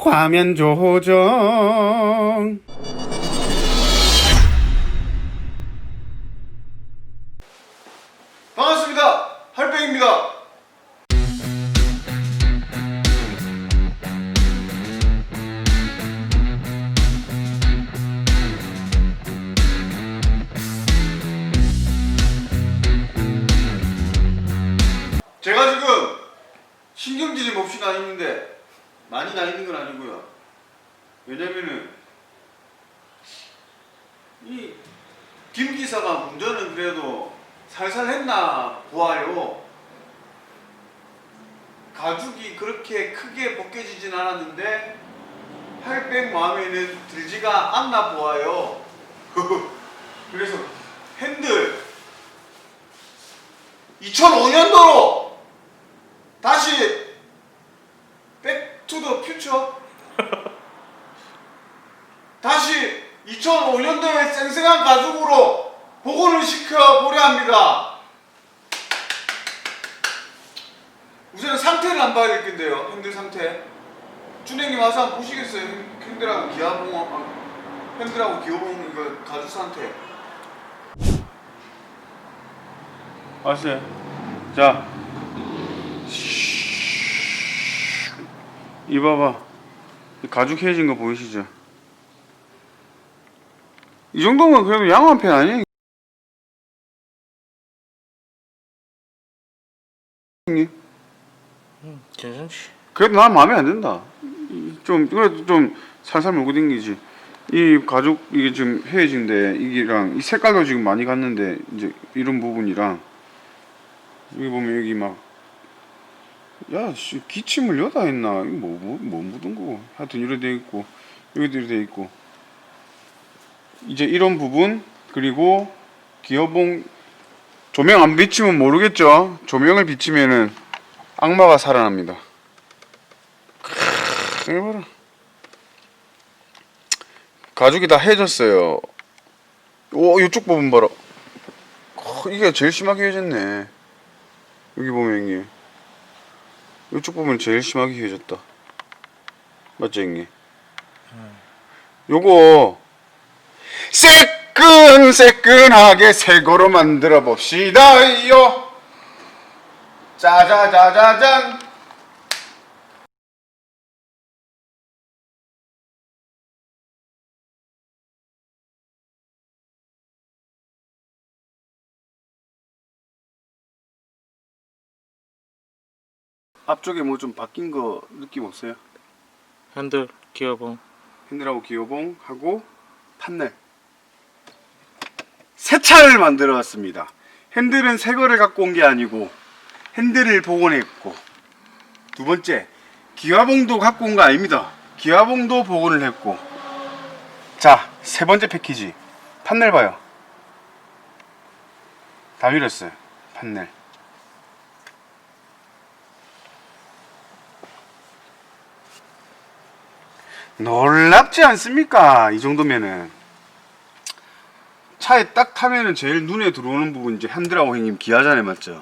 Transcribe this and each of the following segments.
화면 조정. 반갑습니다. 할배입니다. 제가 지금 신경질이 몹시 나 있는데 많이 나 있는 건 아니고요. 왜냐면은 이 김 기사가 운전은 그래도 살살 했나 보아요. 가죽이 그렇게 크게 벗겨지진 않았는데 할백 마음에는 들지가 않나 보아요. 그래서 핸들 2005년도로 다시 백투더 퓨처 다시 2005년도의 쌩쌩한 가죽으로 복원을 시켜보려 합니다. 우선 상태를 안 봐야 될 텐데요. 핸들 상태. 준행님 와서 한번 보시겠어요? 핸들하고 기아봉, 핸들하고 기어봉 이거 가죽 상태. 왔어요. 자, 이 봐봐. 가죽 헤어진 거 보이시죠? 이 정도면 그래도 양호한 편 아니에요? 형님? 괜찮지. 그래도 난 마음에 안 든다. 좀 그래도 좀 살살 몰고 댕기지. 이 가죽 이게 지금 헤어진데 이게랑 이 색깔도 지금 많이 갔는데 이제 이런 부분이랑 여기 보면 여기 막 야, 씨, 기침을 여다 했나? 이거 뭐 묻은 거고. 하여튼 이래 돼 있고 여기도 이래 돼 있고. 이제 이런 부분 그리고 기어봉 조명 안 비치면 모르겠죠. 조명을 비치면은 악마가 살아납니다. 이거 봐라. 가죽이 다 헤어졌어요. 오, 이쪽 부분 봐라. 이게 제일 심하게 헤어졌네. 여기 보면 형님. 이쪽 부분 제일 심하게 헤어졌다. 맞죠 형님? 요거 새끈새끈하게 새거로 만들어 봅시다요. 짜자자자잔. 앞쪽에 뭐 좀 바뀐 거 느낌 없어요? 핸들, 기어봉. 핸들하고 기어봉 하고 판넬 새 차를 만들어 왔습니다. 핸들은 새 거를 갖고 온 게 아니고 핸들을 복원했고, 두 번째 기어봉도 갖고 온 거 아닙니다. 기어봉도 복원을 했고, 자, 세 번째 패키지 판넬 봐요. 다 밀었어요. 판넬 놀랍지 않습니까? 이 정도면은 차에 딱 타면은 제일 눈에 들어오는 부분 이제 핸들하고 형님 기아잖아요, 맞죠?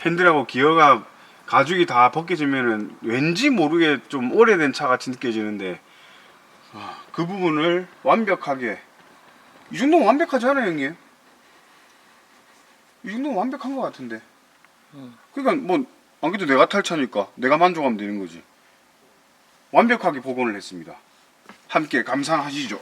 핸들하고 기어가 가죽이 다 벗겨지면은 왠지 모르게 좀 오래된 차 같이 느껴지는데, 그 부분을 완벽하게, 이 정도면 완벽하지 않아요 형님? 이 정도면 완벽한 것 같은데. 그러니까 뭐 안 그래도 내가 탈 차니까 내가 만족하면 되는 거지. 완벽하게 복원을 했습니다. 함께 감상하시죠.